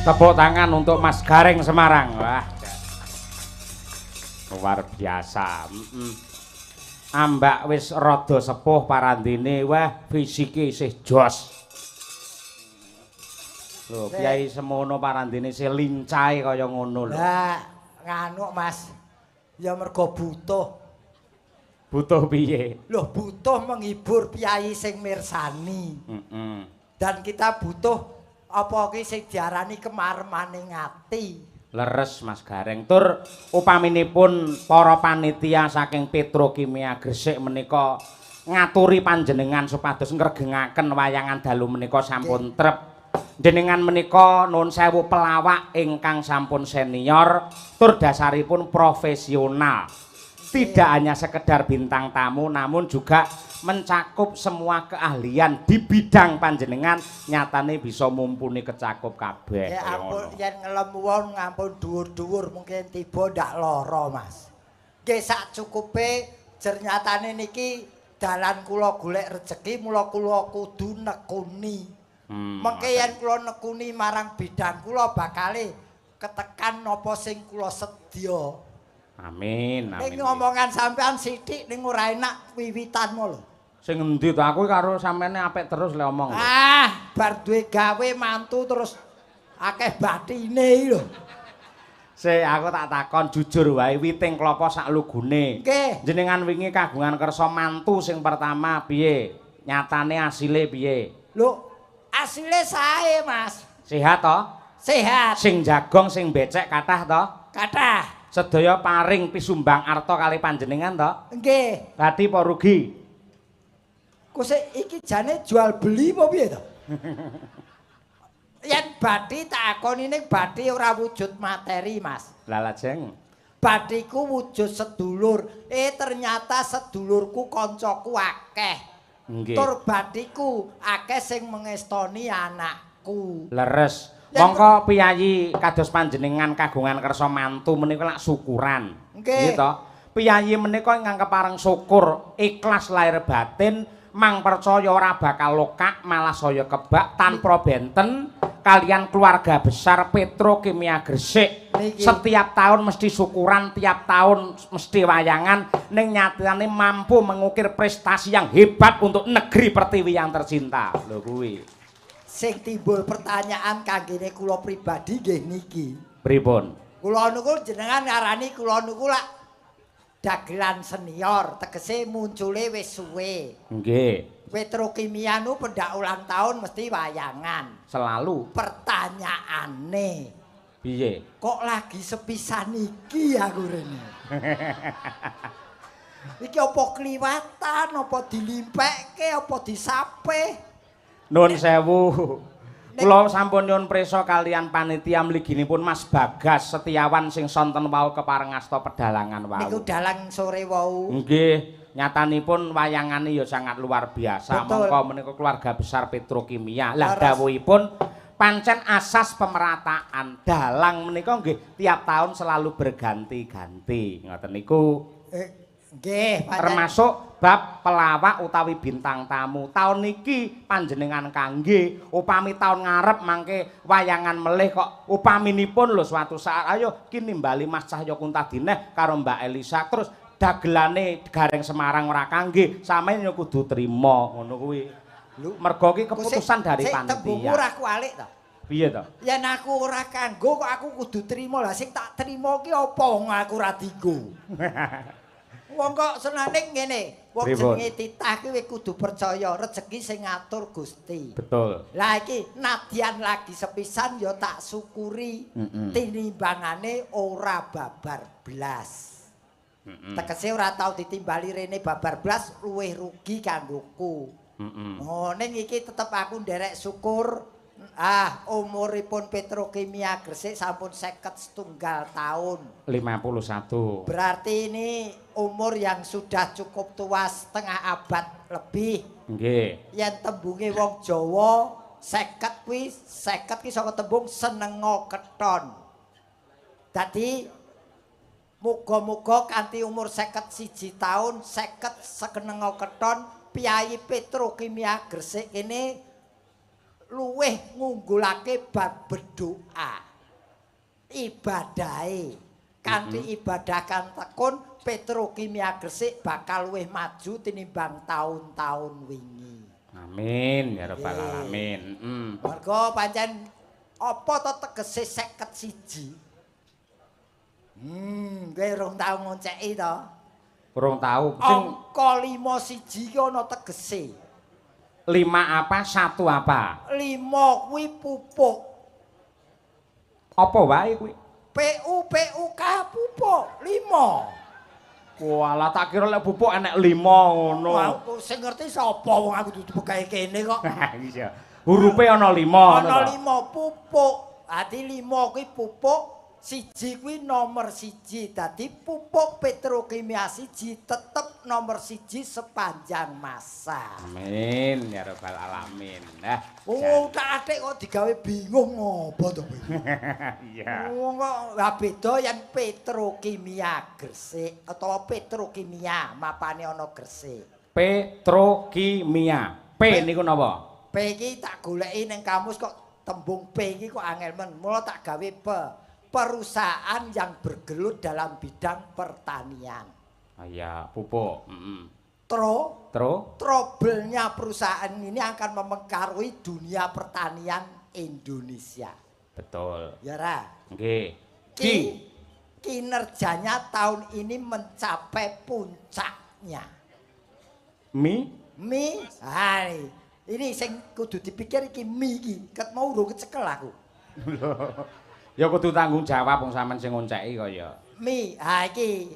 Tepuk tangan untuk Mas Gareng Semarang. Wah, luar biasa. Ambak wis rada sepuh parandene, wah fisike isih jos. Lho, Kyai semono parandene isih lincahe kaya ngono lho. Lah, nganu Mas. Ya mergo butuh. Butuh piye? Loh, butuh menghibur piyai sing mirsani. Dan kita butuh apa ki sing diarani kemaremaning ati. Leres Mas Gareng. Tur upaminipun para panitia saking Petrokimia Gresik menika ngaturi panjenengan supados ngregengaken wayangan dalu menika sampun trep. Jenengan menika nuwun sewu pelawak ingkang sampun senior tur dasaripun profesional. Tidak hanya sekedar bintang tamu namun juga mencakup semua keahlian di bidang panjenengan nyatane bisa mumpuni kecakup kabeh. Ya ampun yen ngelem wong ngampun dhuwur-dhuwur mungkin tiba ndak lara Mas. Nggih sak cukupe jernyatane niki dalan kula golek rejeki mula kula kudu nekuni. Mengke yen kula nekuni marang bidang kula bakale ketekan napa sing kula sedya. Amin, amin. Ning ngomongan sampean sithik ning ora enak wiwitanmu lho. Sing endi to aku karo sampeyan apik terus le omong. Ah, bar duwe gawe mantu terus akeh bathine lho. Aku tak takon jujur wae witing klopo sak lugune. Nggih. Jenengan wingi kagungan kersa mantu sing pertama piye? Nyatane asile piye? Lho, asile sae, Mas. Sehat to? Sehat. Sing jagong sing becek kathah to? Kathah. Sedaya paring pisumbang arta kali panjenengan to? Nggih. Dadi apa rugi? Kusik iki jane jual beli apa piye to? Yen bathi tak akoni ning bathi ora wujud materi, Mas. Lah lajeng. Bathiku wujud sedulur. Ternyata sedulurku koncoku akeh. Nggih. Tur bathiku akeh sing mengestoni anakku. Leres. Mongko piyayi kados panjenengan kagungan kersa mantu menika lak syukuran. Nggih to. Piyayi menika ingkang kepareng syukur, ikhlas lahir batin, mang percaya ora bakal lokak malah saya kebak tanpa benten kalian keluarga besar Petrokimia Gresik. Setiap tahun mesti syukuran, tiap tahun mesti wayangan, ning nyatane mampu mengukir prestasi yang hebat untuk negeri pertiwi yang tercinta. Lho kuwi. Sing timbul pertanyaan kanggene kula pribadi nggih niki. Pripun? Kula niku jenengan ngarani kula niku lak dagelan senior, tegese muncule wis suwe. Nggih. Petrokimia nu pendak ulang tahun mesti wayangan. Selalu. Pertanyaane, piye? Kok lagi sepisan iki aku rene? Iki apa kliwatan, apa dilimpekke, apa disape? Nuwun sewu. Kula sampun nyuwun prisa kalian panitia mliginipun Mas Bagas Setiawan sing sonten wau kepareng asta pedalangan wau. Niku dalang sore wau. Nggih, nyatanipun wayangane ya sangat luar biasa. Mongko menika keluarga besar Petrokimia. Lah dawuhipun pancen asas pemerataan. Dalang menika nggih tiap tahun selalu berganti-ganti. Ngoten niku. Nggih, termasuk bab pelawak utawi bintang tamu. Tahun niki panjenengan kangge, upami tahun ngarep mangke wayangan melih kok upaminipun lho suatu saat ayo ki nimbali Mas Cahya Kuntadineh karo Mbak Elisa terus dagelane Gareng Semarang ora kangge, sampeyan yo kudu trima ngono kuwi. Mergo ki keputusan dari panitia. Sing tembung ora kualik to. Piye to? Yen aku ora kanggo kok aku kudu trima. Lah sing tak trima ki apa wong aku ora dienggo. Wong kok senane ngene, wong jenenge titah kuwi kudu percaya rezeki sing ngatur Gusti. Betul. Lah iki nadyan lagi sepisan ya tak syukuri tinimbangane ora babar blas. Tegese ora tau ditimbali rene babar blas luwih rugi kanggoku. Oh ning iki tetep aku nderek syukur. Umuripun Petrokimia Gresik sampun 51 tahun. 51. Berarti ini umur yang sudah cukup tua setengah abad lebih. Nggih. Yen tembunge wong Jawa 50 kuwi 50 ki saka tembung senenga keton. Dadi muga-muga kanthi umur 51 tahun 50 senenga keton Piyai Petrokimia Gresik ini luweh ngunggulake bab berdoa. Ibadahe. Kanthi ibadah kang tekun Petrokimia Gresik bakal luwih maju tinimbang tahun-tahun wingi. Amin ya rabbal alamin. Mergo pancen apa to tegese 51? Kowe rong tau ngonceki to? Kurang tahu sing Angka 51 ki ana tegese. 5 apa 1 apa? 5 kuwi pupuk. Apa wae kuwi? PUK pupuk 5. Walah tak kira lek pupuk enek 5 ngono. Aku sing ngerti sapa wong aku dudu pegawe kene kok. Iya. Hurufe ana 5 Ana 5 pupuk. Dadi 5 kuwi pupuk, 1 kuwi nomor 1. Dadi pupuk petrokimia 1 tetep nomor 1 sepanjang masa. Amin ya rabbal alamin. Nah, Wong tak atik kok digawe bingung ngopo to kowe. iya. Wong kok lah beda yang petrokimia Gresik atau petrokimia mapane ana Gresik. Petrokimia. P niku napa? P iki tak goleki ning kamus kok tembung P iki kok angel men. Mula tak gawe P. Perusahaan yang bergelut dalam bidang pertanian. Ah ya, pupuk. Trouble-nya perusahaan ini akan mempengaruhi dunia pertanian Indonesia. Betul. Ya ra? Nggih. Kinerjanya tahun ini mencapai puncaknya. Mi Ini sing kudu dipikir iki mi iki. Ket mau urung kecekel aku. Ya kudu tanggung jawab wong sampean sing ngonceki kaya.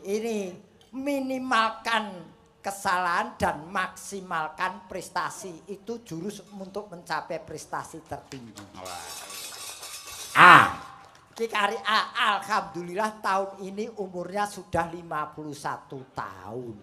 Ini minimalkan kesalahan dan maksimalkan prestasi itu jurus untuk mencapai prestasi tertinggi. Ki kari A, alhamdulillah tahun ini umurnya sudah 51 tahun.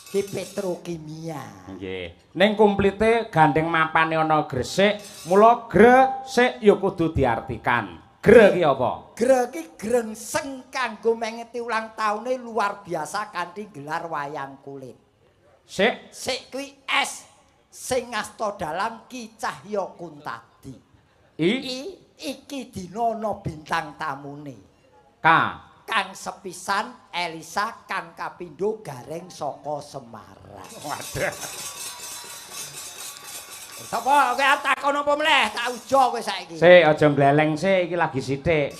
Ki petrokimia. Nggih. Ning kumplite gandeng mapane ana Gresik, mula Gresik ya kudu diartikan. Gre ki apa? Gre ki grengseng kanggo mengeti ulang taune luar biasa kanthi gelar wayang kulit. Sik kuwi S sing ngasta dalam Ki Cahya Kuntadi. Iki dina ana bintang tamune. Kang sepisan Elisa kang kapindho Gareng saka Semarang. Waduh. Sapa kowe takon apa meneh? Tak uja kowe saiki. Sik aja mbleleng sik iki lagi sithik.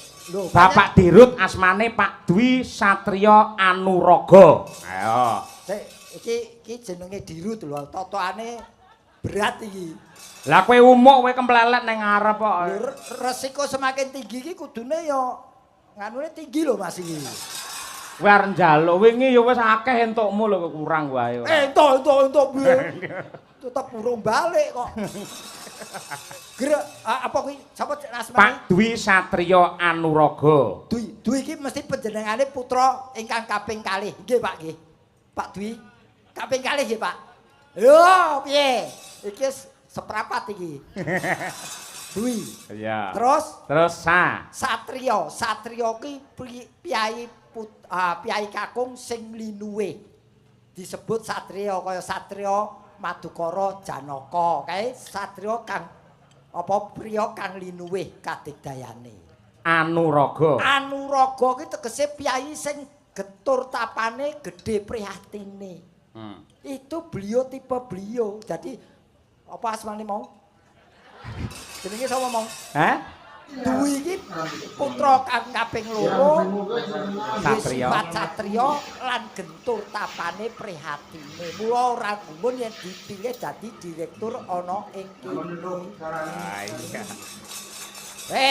Bapak Dirut asmane Pak Dwi Satrio Anuraga. Ayo. Sik iki jenenge Dirut lho, totoane berat iki. Lah kowe umuk kowe kemplelet ning ngarep kok. Resiko semakin tinggi iki kudune ya nganune tinggi lho Mas iki. Kowe arep njaluk wingi ya wis akeh entukmu lho kurang wae. Entuk piye? Tetep urung balik kok. Apa kuwi? Sapa asmane? Pak Dwi Satrio Anuraga. Dwi iki mesti panjenengane putra ingkang kaping kalih. Nggih Pak nggih. Pak Dwi kaping kalih nggih Pak. Yo piye? Iki seprapat iki. Dwi. Iya. Terus Satrio. Satrio ki piyai kakung sing linuwe. Disebut Satrio kaya Satrio Madukara Janaka. Kae Satrio kang apa priya kang linuwe kadigdayane. Anuraga. Anuraga ki tegese piyai sing getur tapane gedhe prihatine. Itu beliau tipe beliau. Jadi apa asmane mau? Jenenge sapa mau? Dwi iki putra kang kaping 2 sifat satria lan gentur tapane prihatine. Mula ora gumun yen dipilih dadi direktur ana ing kene.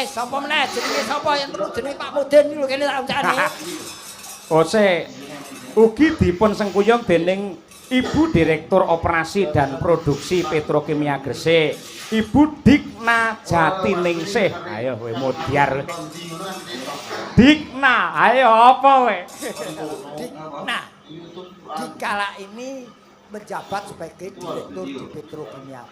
Sapa meneh jenenge sapa yang terus jenenge Pak Mudin iki lho kene tak uncani. Ugi dipun sengkuyung dening Ibu Direktur Operasi dan Produksi Petrokimia Gresik, Ibu Dikna Jatiningsih. Ayo kowe modiar. Dikna, ayo apa kowe? Dikna. Dikala ini menjabat sebagai direktur di Petrokimia.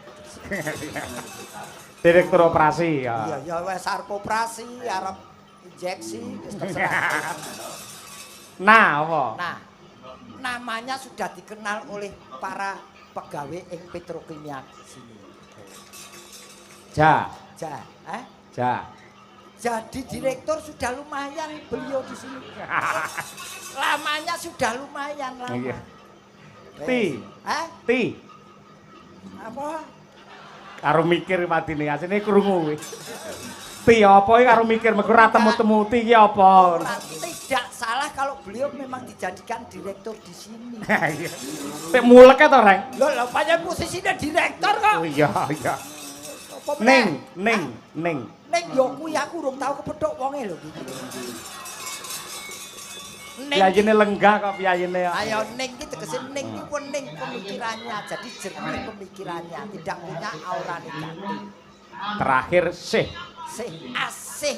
Direktur operasi ya. Iya, ya wis arep operasi, arep injeksi, wis terserah. Nah, namanya sudah dikenal oleh para pegawai ing Petrokimia sini. Ja. Ja. Jadi direktur sudah lumayan beliau di sini. Lamanya sudah lumayan lama. Iya. Ti. Apa? Karo mikir patine asine krungu kuwi. Ti apa iki karo mikir mergo ora temu-temu ti iki apa? Tidak salah kalau beliau memang dijadikan direktur di sini. Iya. Pek mulek to, Reng? Loh, pancen posisinya direktur kok. Oh iya. Ning. Ning yo kuwi aku urung tau kepethuk wonge lho iki. Piyayine lenggah kok piyayine. Ayo ning iki tegese ning iki pun ning pemikirannya. Jadi jernih pemikirannya, tidak punya aura negatif. Terakhir sih. Asih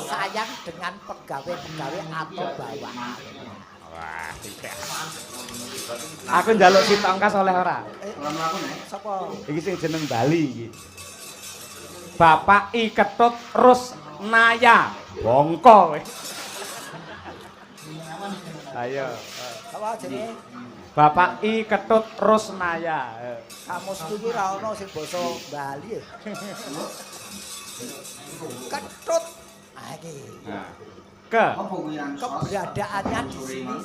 sayang dengan pegawai-pegawai atau bawahan. Wah, iya. Aku njaluk si tongkas oleh ora? Sapa? Iki sing jeneng Bali iki. Bapak I Ketut Rusnaya. Bongko kowe. Ayo. Apa jenenge? Bapak I Ketut Rusnaya. Kamus iki ra ono sing basa Bali. Ketut. Ah iki. Keberadaannya di sini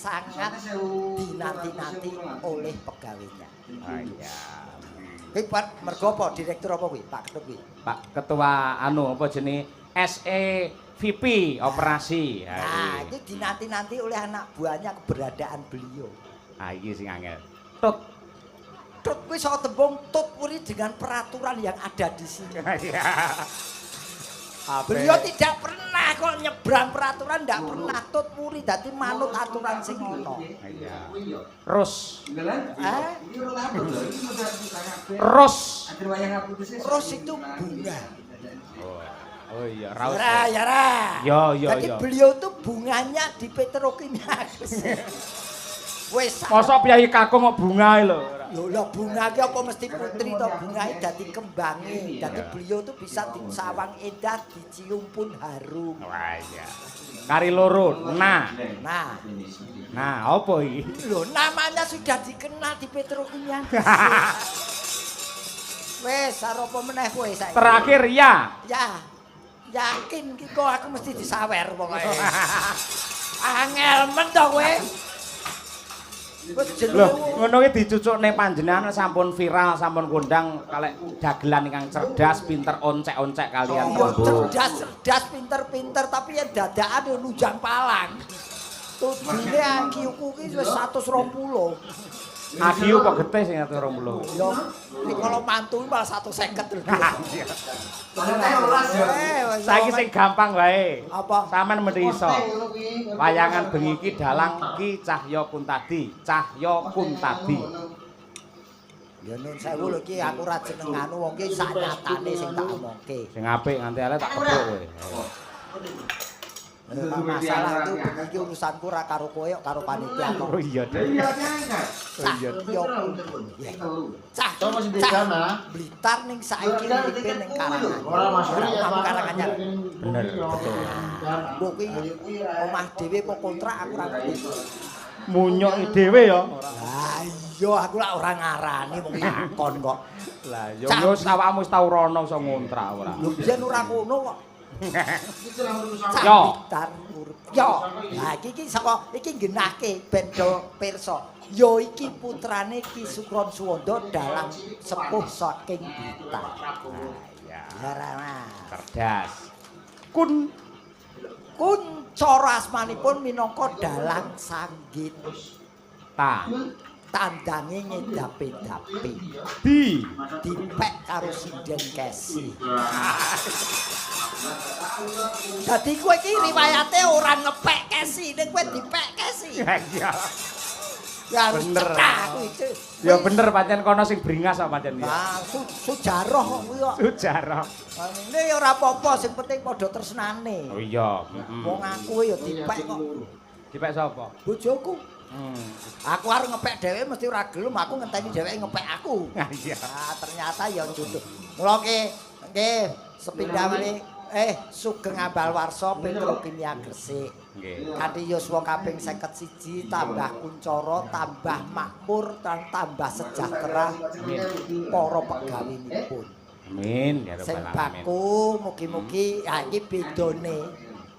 sangat dinanti-nanti oleh pegawainya. Ah iya. Kuwi mergo apa direktur apa kuwi? Pak Ketut kuwi. Pak Ketua apa jenenge SEVP operasi. Nah, itu dinanti-nanti oleh anak buahnya keberadaan beliau. Ah iki sing angel. Tut kuwi iso tembung tut puri dengan peraturan yang ada di sini. Iya. Beliau tidak pernah kok nyebrang peraturan, tidak pernah tut puri dadi manut aturan sing ono. Iya. Ros. Ros itu bunga. Oh iya, raus. Ya. Yo. Jadi beliau tuh bunganya di petrokimia. Wes. Mosok piyai kakung kok bunga lho. Lho bunga ki apa mesti putri to bungae dadi kembange. Dadi beliau tuh bisa disawang indah, dicium pun harum. Wah iya. Kari loro. Nah, apa iki? Lho namanya sudah dikenal di petrokimia. Wes arep apa meneh kowe saiki? Terakhir ya. Yakin ki kok aku mesti disawer pokoke. Angel men to kowe. Loh, ngono ki dicucukne panjenengan sampun viral, sampun kondang kalek dagelan ingkang cerdas, pinter oncek-oncek kalian tembung. Cerdas, pinter-pinter tapi ya dadakan yo nujang palang. Tudine IQ-ku ki wis 120. IQ kok getih sing 120. Yo, iki kalau mantu malah 150 lho. Saiki sing gampang wae. Apa? Sampeyan mesti iso. Wayangan bengi iki dalang Ki Cahya Kuntadi. Ya nun sewu lho iki aku ra jeneng anu wong ki sak nyatane sing tak omongke. Sing apik nganti elek tak kepuk kowe. Masalah itu iki urusanku ra karo kowe karo panitia kok. Oh iya, Dek. Cah, Blitar ning saiki uripe ning Karanganyar. Ora Karanganyar. Bener, betul. Mbok ki omah dhewe apa kontrak aku ora ngerti. Munyok dhewe ya. Lah iya aku lak ora ngarani wong takon kok. Lah ya wis awakmu wis tau rono iso ngontrak ora. Lho biyen ora ngono kok. Yo. Yo. Lah iki saka iki genahke ben do pirsa. Yo iki putrane Ki Sukron Suwondo dalang sepuh saking Blitar. Ya. Larana. Cerdas. Kun cara asmanipun minangka dalang sanggit. Tandange ngedapi-dapi. Dipek karo sinden kesi. Dadi kowe iki riwayate ora ngepek kesi, ning kowe dipek kesi. Iya. Ya harus cetak kuwi. Ya bener pancen kono sing bringas kok pancen ya. Ah, sujarah kok kuwi kok. Sujarah. Ini ya ora apa-apa, sing penting padha tresnane. Oh iya. Wong aku ya dipek kok. Dipek sapa? Bojoku. Aku arep ngepek dhewe mesti ora gelem, aku ngenteni dheweke ngepek aku. Iya. Nah, ternyata ya jodoh. Mula nggih sepindah malih Sugeng Ambalwarsa Petrokimia Gresik. Nggih. Kanthi yuswa kaping 51 tambah kuncara, tambah makmur, tambah sejahtera para pegawinipun. Amin ya Sing rabbal alamin. baku mugi-mugi iki bedone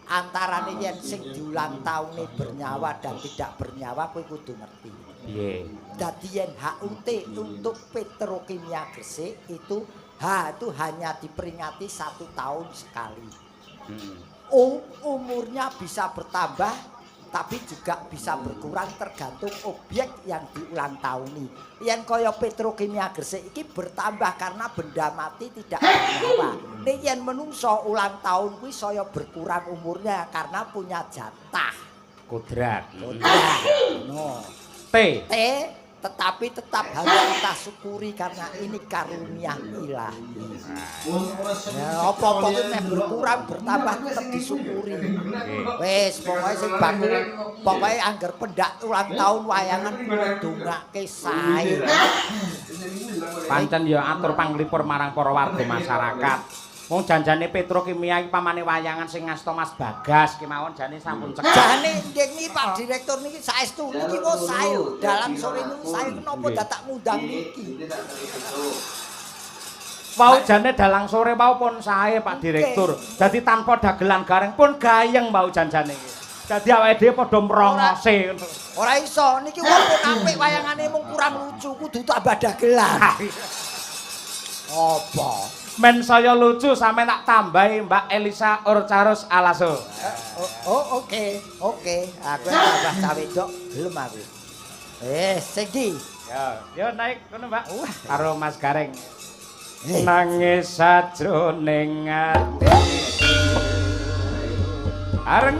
antarane yen sing diulang taune bernyawa dan tidak bernyawa kowe kudu ngerti. Piye? Dadi yen HUT untuk Petrokimia Gresik itu hanya diperingati 1 tahun sekali. Umurnya bisa bertambah tapi juga bisa berkurang tergantung objek yang diulang tahuni. Yen kaya Petrokimia Gresik iki bertambah karena benda mati tidak bernyawa. Nek yen menungso ulang tahun kuwi saya berkurang umurnya karena punya jatah. Kodrat. No. T. Tetapi tetap harus kita syukuri karena ini karunia ilahi. Ya, apa-apa itu berkurang bertambah tetap disyukuri. Wes, pokoknya sing baku, pokoknya anggar pendak ulang tahun wayangan ndongake sae. Pancen ya atur panglipur marang para warga masyarakat. Wong janjane Petrokimia iki pamane wayangan sing ngasta Mas Bagas ki mawon jane sampun cekak. Jane niki Pak Direktur niki saestu niki kok sae lho. Dalam sore niku sae kenapa dadak ngundang niki. Wau jane dalang sore wau pun sae Pak Direktur. Dadi tanpa dagelan gareng pun gayeng wau janjane iki. Dadi awake dhewe padha mrongose ngono. Ora iso niki walaupun apik wayangane mung kurang lucu kudu tambah dagelan. Apa? Men saya lucu sampe tak tambahi Mbak Elisa Orcarus Alaso. Oke. Aku tambah cawe wedok gelem aku. Segi. Yo naik ngono Mbak. Karo Mas Gareng. Nangis sajroning ati. Areng.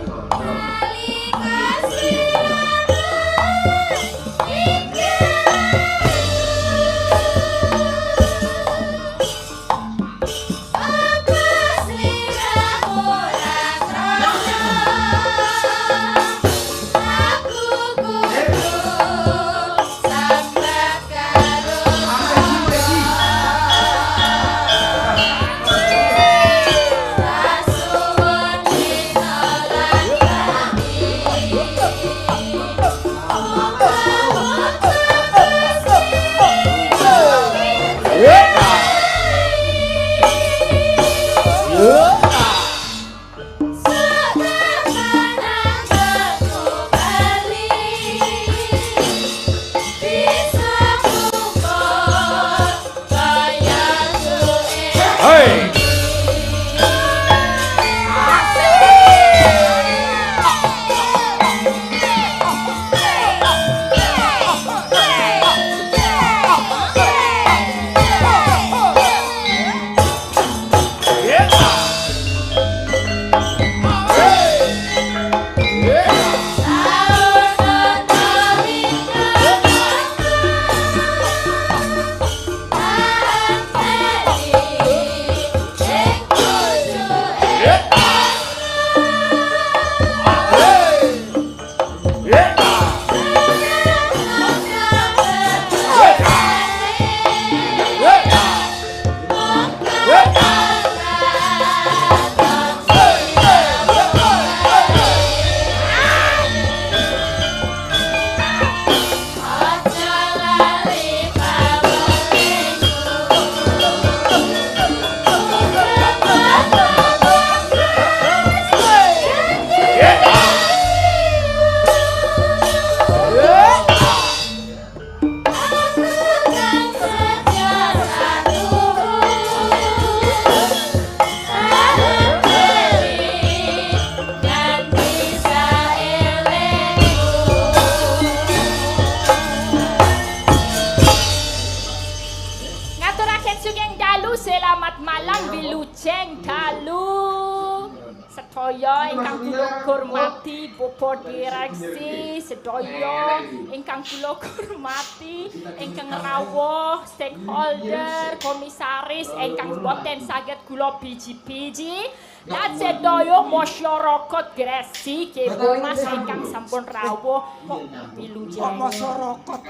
sedaya ingkang kula hormati Bapak Direksi, sedaya ingkang kula hormati ingkang rawuh stakeholder, komisaris ingkang boten saged kula biji-biji, lan sedaya masyarakat Gresik kebo Mas ingkang sampun rawuh kok wilujeng. Masyarakat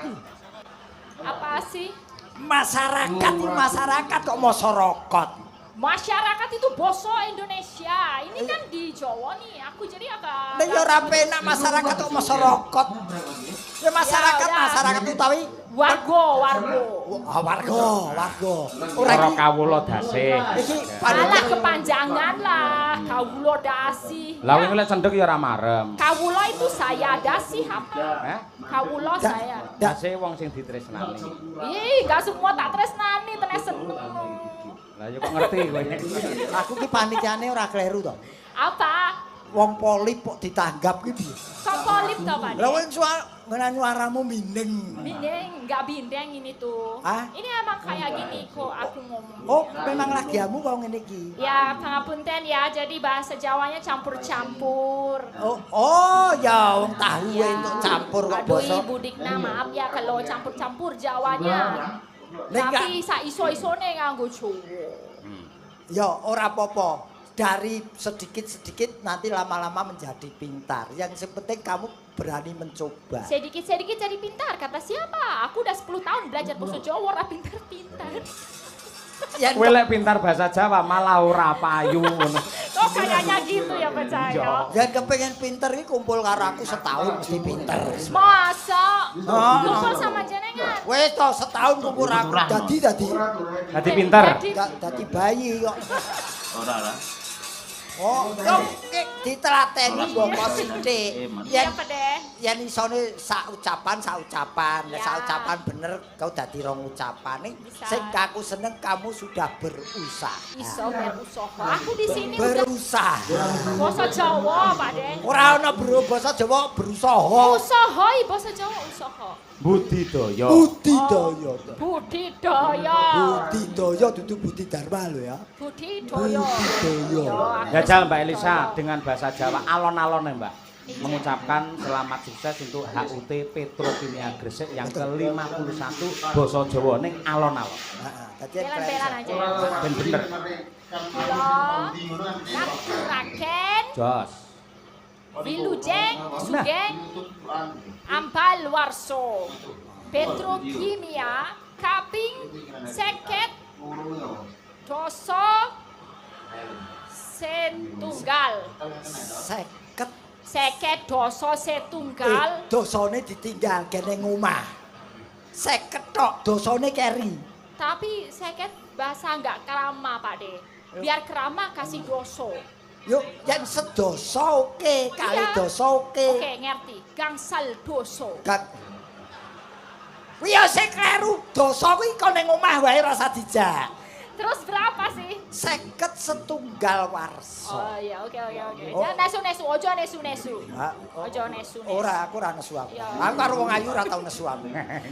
Apa sih? Masyarakat kok masyarakat. Masyarakat itu boso Indonesia. Ini kan di Jawa nih. Aku jadi agak... Nek yo ora penak masyarakat kok masyarakat. Ya masyarakat utawi warga. Warga. Ora kawula dase. Iki Alah kepanjangan lah. Kawulo dasi. Lah wing lek cendhek ya ora marem. Kawulo itu saya dasi apa? Kawulo saya. Dase wong sing ditresnani. Ih, gak semua tak tresnani, tenan seneng. Lah ya kok ngerti kowe. aku ki panitiane ora kleru to. Apa? Wong polip kok ditanggap ki piye? Kok polip toh, Pak? Lah wong suaramu mindeng. Bindeng, nggak bindeng ini tuh. Ah? Ini emang kayak gini kok aku ngomong. Oh, memang lagiamu kok ngene iki. Ya, pangapunten ya. Jadi bahasa Jawanya campur-campur. Oh, ya wong tahu Ya. entuk campur kok Aduh, basa. Ibu Dikna maaf ya kalau campur-campur Jawanya. Tapi sa iso-isone nganggo Jawa. Ya ora apa-apa. Dari sedikit-sedikit nanti lama-lama menjadi pintar. Yang penting kamu berani mencoba. Sedikit-sedikit jadi pintar, kata siapa? Aku udah 10 tahun belajar bahasa Jawa, ora pintar-pintar. Yang Kowe lek pintar bahasa Jawa malah ora payu ngono. Kok kayaknya gitu ya percaya? yang kepengen pinter ini kumpul karo aku setahun mesti pinter. Masa? Oh. Kumpul sama jenengan? Wes to setahun kumpul aku dadi. Dadi pinter. Dadi bayi kok. Ora. Oh, dong ditelateni bapa sithik. Iya apa deh? Yen isone sak ucapan. Nek Ya. sak ucapan bener kau dadi rong ucapan. Bisa. Sing aku seneng kamu sudah berusaha. Iso berusaha. Aku di sini udah Berusaha. bahasa Jawa, Pak Den. Ora ana basa Jawa berusaha. Usaha, bahasa Jawa usaha. Budidaya. Budidaya. Budidaya. Budidaya dudu budi dharma lho ya. Budidaya. Budidaya. Jajal Mbak Elisa dengan bahasa Jawa alon-alon ya Mbak. Mengucapkan selamat sukses untuk HUT Petrokimia Gresik yang ke-51 basa Jawa ning alon-alon. Heeh, dadi Belan-belan aja ya. Ben bener. Kula ngaturaken Jos. Wilujeng Sugeng Ampal Warso Petrokimia Kaping Seket Doso Setunggal Seket doso setunggal dosane ditinggal kene ngomah. 50 tok dosane keri. tapi seket bahasa nggak kerama Pak De biar kerama kasih doso. Yuk, yen sedoso oke, kali Iya. doso oke. Oke ngerti gangsal doso. Gak. Kuwi ya sing kleru. Dosa kuwi kok ning omah wae rasa dijak. Terus berapa sih? 50 setunggal warsa. Oh iya oke. Oh. Jangan nesu ojo nesu. Ha, Ojo nesu. ora, aku ora nesu aku. Iya. Aku karo wong ayu ora tau nesu aku.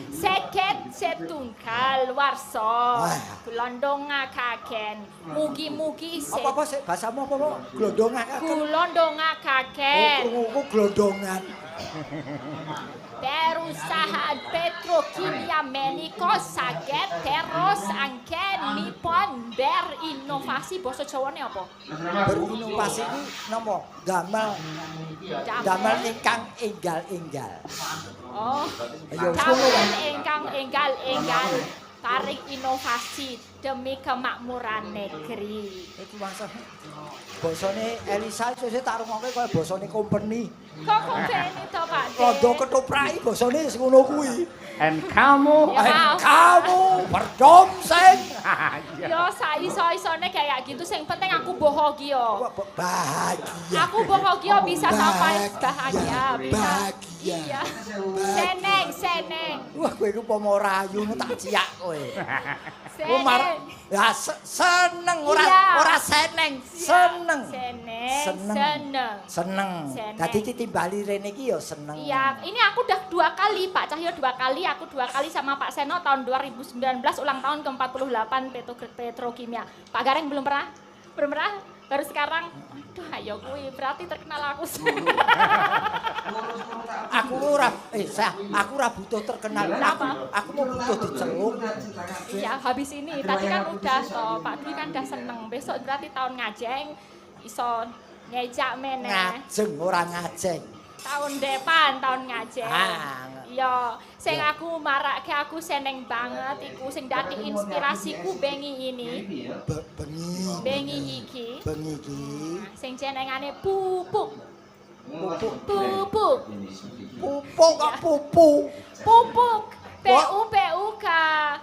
Seket setunggal warso. Wah. Kulondongakaken. Mugi-mugi Apa-apa sih bahasamu apa-apa? Glondongan kan. Kulondongakaken. Krunguku glondongan. Perusahaan petrokimia menika saged terus angken nipon berinovasi basa Jawane apa? Berinovasi ku napa? Damel ingkang enggal-enggal. Oh. Ayo Damel ingkang enggal-enggal tarik inovasi demi kemakmuran negeri. Iku mangsa. Basane Elisa sesuk tak rungokke kaya basane company. Kok kompeni to Pak De? Londo ketoprak basane wis ngono kuwi. And kamu Ya, maaf. Kamu berdomseng. Yo iso-isone kayak gitu sing penting aku bahagia. Bahagia. Aku bahagia bisa sampai bahagia. Bisa. Bahagia. Iya. Seneng. Wah, kowe iku pomo rayu tak ciak kowe. Seneng. Ya seneng ora Iya. ora seneng, seneng. Seneng. Seneng. Dadi ditimbali rene iki ya seneng. Iya, ini aku udah 2 kali, Pak Cahyo 2 kali, aku 2 kali sama Pak Seno tahun 2019 ulang tahun ke-48 Petrokimia. Pak Gareng belum pernah? Belum pernah? Baru sekarang. Aduh, ayo kuwi berarti terkenal aku. Aku ora butuh terkenal. Aku mau butuh diceluk. Iya, habis ini tadi kan udah toh, Pak Dwi kan udah seneng. Besok berarti tahun ngajeng iso ngejak meneh. Ngajeng ora ngajeng. Tahun depan tahun ngajeng. Ah, Iya, Iya, sing aku marake aku seneng banget iku sing dadi inspirasiku bengi ini. Bengi iki. Sing jenengane pupuk. Pupuk. Pupuk kok pupu. Pupuk. PUK.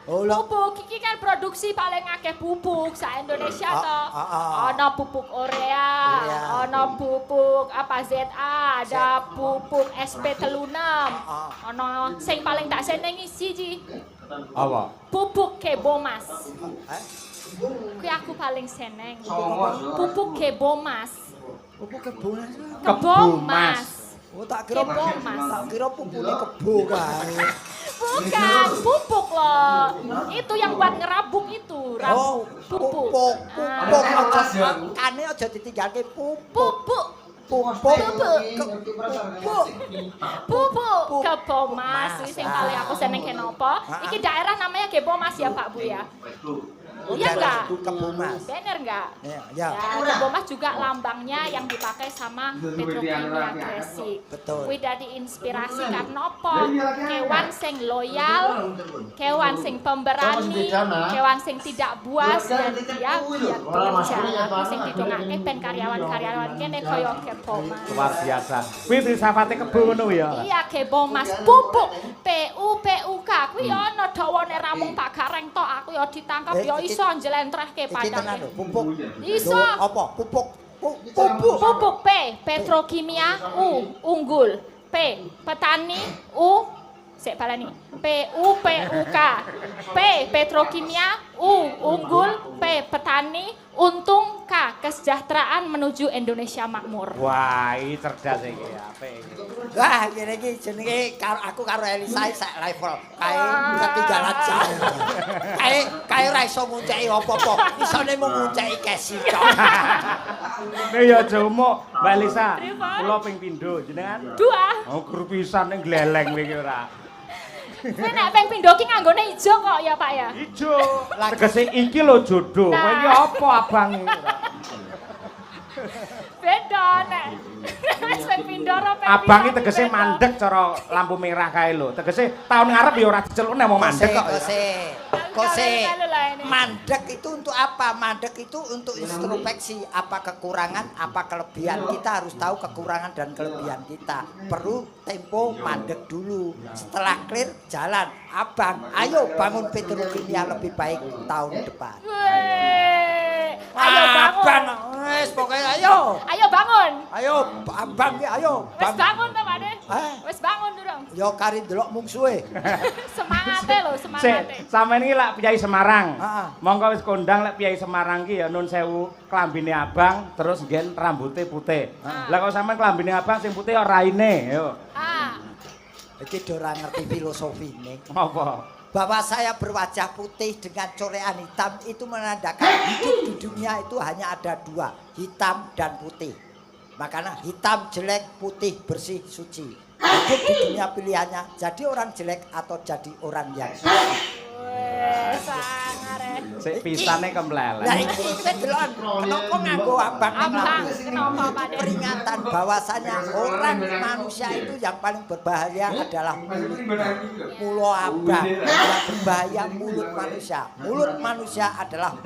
Oh, lah. Pupuk iki kan produksi paling akeh pupuk sa Indonesia to. ah. Ana pupuk Orea, ana pupuk apa ZA, ada pupuk SP36. Ana sing paling tak senengi siji. Apa? Pupuk Kebomas. Kuwi aku paling seneng. Pupuk Kebomas. Pupuk kebon. Kebomas. Oh tak kira Kebomas. Tak kira pupune kebo kae. Bukan, pupuk loh. Itu yang buat ngerabuk itu, Oh, pupuk. pupuk. Ah. Aja kane aja ditinggalke pupuk. Pupuk Pupuk. Pupuk Kebomas, wis sing paling aku seneng kenapa? Iki daerah namanya Kebomas ya Pak Bu ya. Iya enggak? Kebomas. Bener enggak? Ya. Kebomas juga lambangnya yang dipakai sama Petrokimia Gresik. Betul. Kuwi dadi inspirasi karena apa? Kewan sing loyal, kewan sing pemberani, kewan sing tidak buas dan dia giat bekerja. Aku sing didongake ben karyawan-karyawan kene kaya Kebomas. Luar biasa. Kuwi filsafate kebo ngono ya. Iya Kebomas pupuk PUK kuwi ya ana dawane ramung Pak Gareng tok aku ya ditangkap ya iso njlentrehke Iki tenan padake. lho, pupuk. Iso. Apa? Pupuk. Pupuk P Petrokimia U unggul. P petani U sik balani. PUK. P Petrokimia U unggul. P petani untung. K kesejahteraan menuju Indonesia makmur. Wah, iki cerdas iki apik iki. Wah, ngene iki jenenge aku karo Elisa sak level. Kae ketinggalan jauh. Kae ora iso ngunceki apa-apa. Isone mung ngunceki kesi tok. Nek ya aja umuk, Mbak Lisa. Kula ping pindho jenengan. Dua. Oh, guru pisan ning gleleng kowe iki ora. Kowe nek ping pindho ki nganggone ijo kok ya Pak ya. Ijo. Tegese iki lho jodoh. Kowe iki apa abang iki ora? Beda nek. Wis ping pindho ora ping. Abang iki tegese mandek cara lampu merah kae lho. Tegese tahun ngarep ya ora dicelukne mau mandek kok. Kose. Mandek itu untuk apa? Mandek itu untuk introspeksi apa kekurangan, apa kelebihan. Kita harus tahu kekurangan dan kelebihan kita. Perlu tempo mandek dulu. Setelah clear jalan. Abang, ayo bangun Petrokimia lebih baik tahun depan. Ayo bangun. Wes pokoknya ayo. Ayo bangun. Ayo abang ki ayo. Wis bangun to Pak De? Eh? Wis bangun durung. Yo kari delok mungsuhe. Semangate lho, semangate. Sik, sampean iki lak Piyai Semarang. Heeh. Monggo wis kondang lek Piyai Semarang ki ya nun sewu klambine abang terus nggen rambute putih. Lah kok sampean klambine abang sing putih ora raine, yo. Iki ora ngerti filosofine. Apa? Bahwa saya berwajah putih dengan corean hitam itu menandakan hidup di dunia itu hanya ada dua, hitam dan putih. Makanya hitam jelek, putih bersih suci. Hidup di dunia pilihannya jadi orang jelek atau jadi orang yang suci. Sangare. Sik pisane kemlelet. Nah iki kowe delok kenapa nganggo abang Abang, kenapa Pak De? peringatan bahwasanya orang manusia itu yang paling berbahaya adalah mulut abang yang berbahaya mulut manusia. Mulut manusia adalah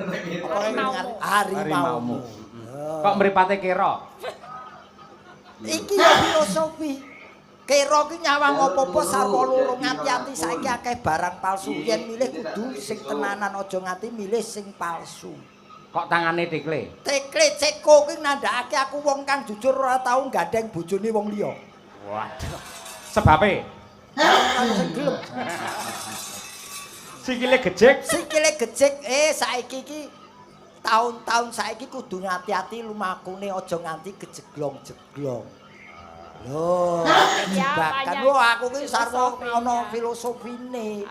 harimaumu. Kok mripate kira? Iki ya filosofi. Kira ki nyawang apa-apa sarwa loro ngati-ati saiki akeh barang palsu. Yen milih kudu sing tenanan aja nganti milih sing palsu. Kok tangane tikle? Tekle ceko ki nandhakake aku wong kang jujur ora tau gandeng bojone wong liya. Waduh. Sebabe Gelem. sikile gejek. Sikile gejek saiki ki tahun-tahun saiki kudu ngati-ati lumakune aja nganti gejeglong-jeglong. Loh, bahkan aku ki sarwa ana filosofine.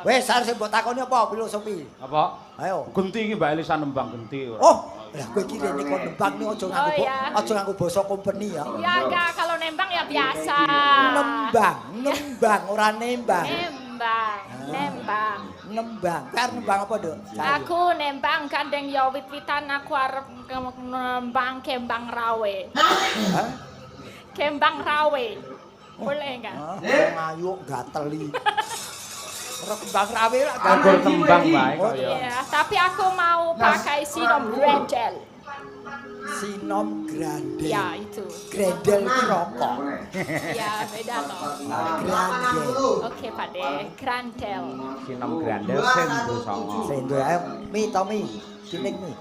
Wes arep mbok takoni apa filosofi? Apa? Ayo. Genti iki Mbak Elisa nembang genti ora. Oh, lah kowe iki rene kok nembang nih aja nganggo basa company ya. Ya enggak, kalau nembang ya biasa. Nembang, ora nembang. Nembang. Kowe arep nembang apa, Dok? Aku nembang gandeng ya wit-witan aku arep nembang kembang rawe. Hah? Kembang rawe. Boleh enggak? Wong ayu gateli. Ora kembang rawe lah. Anggur tembang bae kok ya. Iya, tapi aku mau pakai sinom grendel. Sinom grandel. Ya, itu. Grendel ki rokok. Ya, beda toh. Grandel. Oke, Pak De, grandel. Sinom grandel sendo songo. Sendo ae mi Tommy. Cilik mi.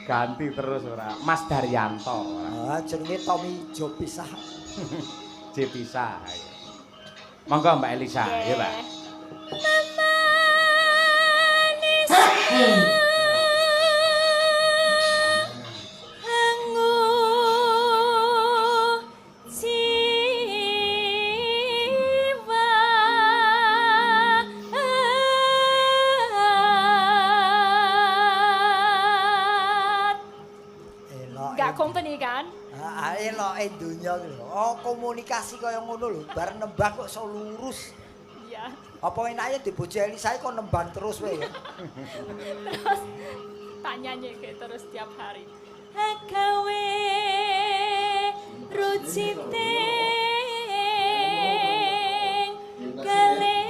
Ganti terus ora. Mas Daryanto. Ah jenenge Tommy Jo pisah. J pisah. Monggo Mbak Elisa, ya Pak. Gak company kan? Eloke donya ki lho. Oh, komunikasi kaya ngono lho. Bar nembang kok iso lurus. Iya. Apa enake di bojo Elisa kok nembang terus wae ya? Terus tanyanya kayak terus tiap hari. Agawe rucite gale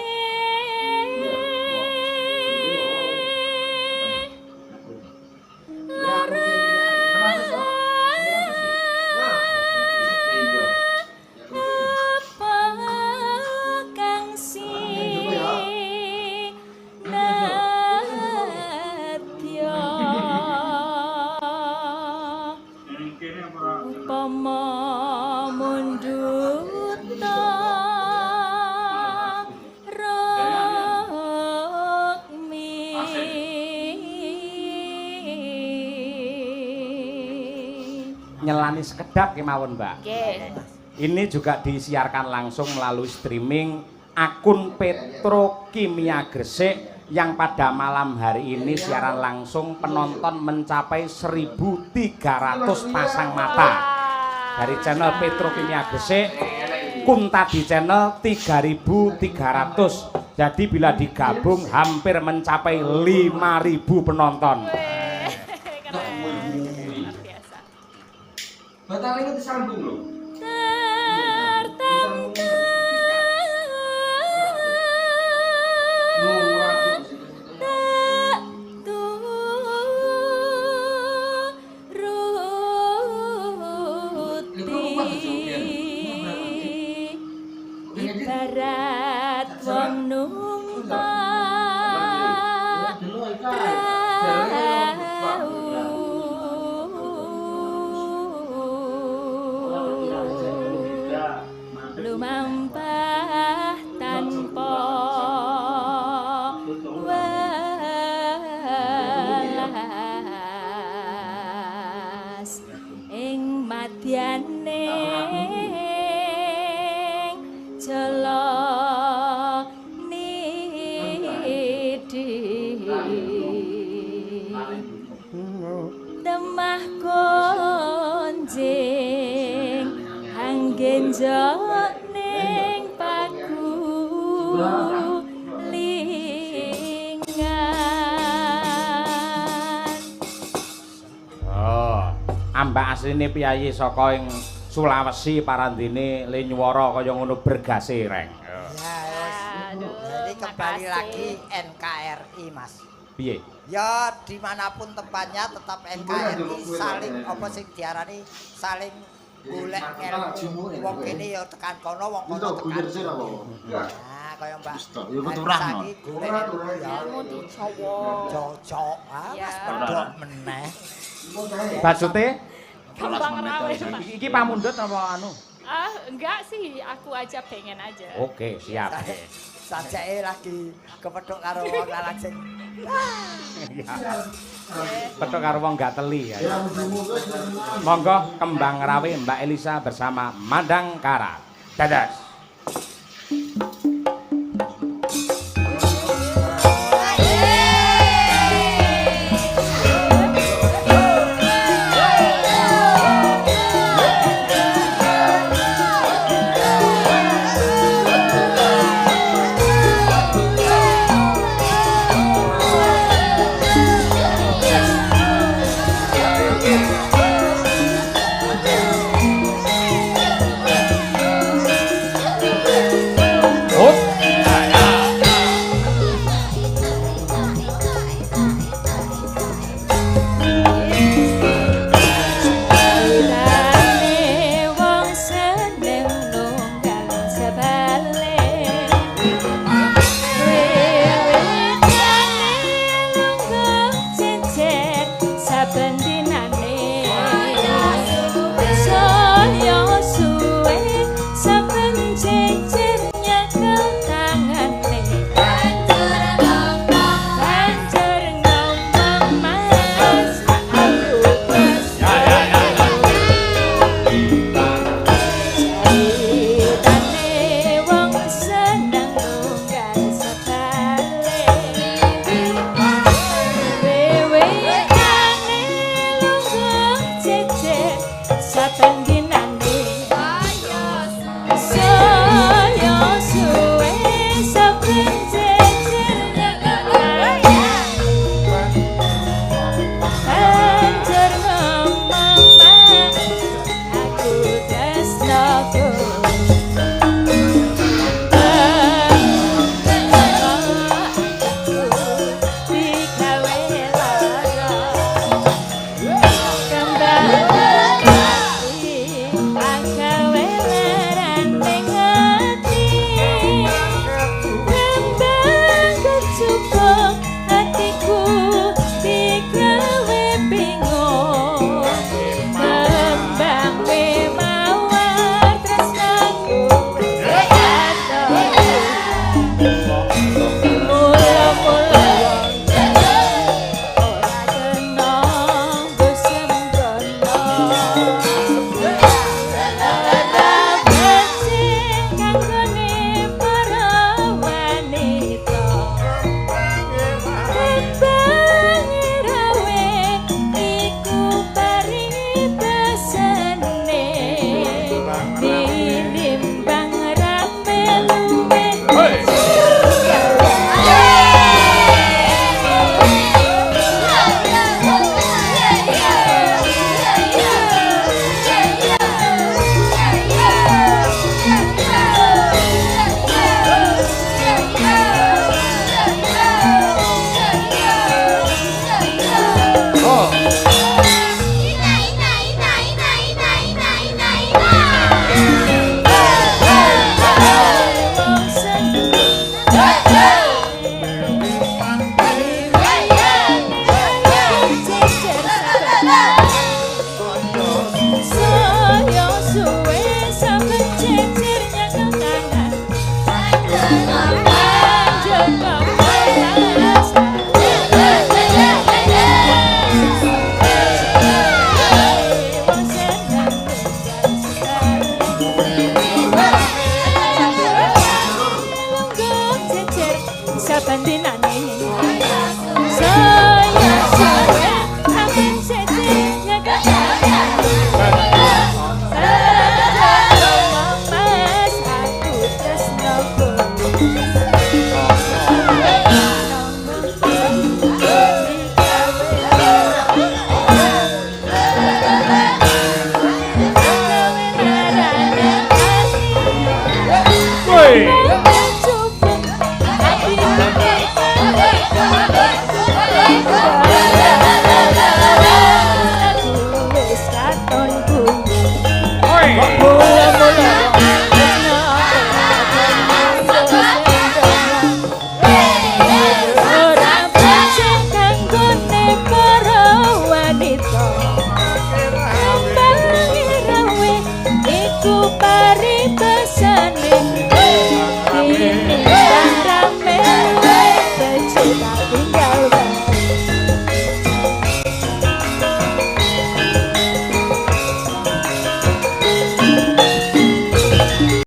nyelani sekedap kemawon Mbak. Nggih. Ini juga disiarkan langsung melalui streaming akun Petrokimia Gresik yang pada malam hari ini siaran langsung penonton mencapai 1.300 pasang mata dari channel Petrokimia Gresik. Kunta di channel 3.300. Jadi bila digabung hampir mencapai 5.000 penonton. Keren. Luar biasa. Batang itu disambung loh. Ibarat wong numpak lumampah tanpa welas ing madyane demah konjing anggenjok ning paku lingan. Oh, ambak asline piyayi saka ing Sulawesi parandene le nyuwara kaya ngono bergase reng. Ya wis. Jadi kembali lagi NKRI Mas. Piye? Ya dimanapun tempatnya tetap NKRI saling apa sing diarani saling golek ilmu. Wong kene ya tekan kono, wong kono tekan. Nah, kaya Mbak. Ya keturahno. Saiki golek ilmu ya. Ilmu dicowo. Cocok. Ah, Ya. Mas pedhok meneh. Maksudnya Kembang rawe. iki pamundhut apa anu? Enggak sih, aku aja pengen aja. Oke, siap. Sajake lagi kepethuk karo wong lanang sing Petok karo wong gak teli ya. Monggo kembang rawe Mbak Elisa bersama Madangkara. Dadas.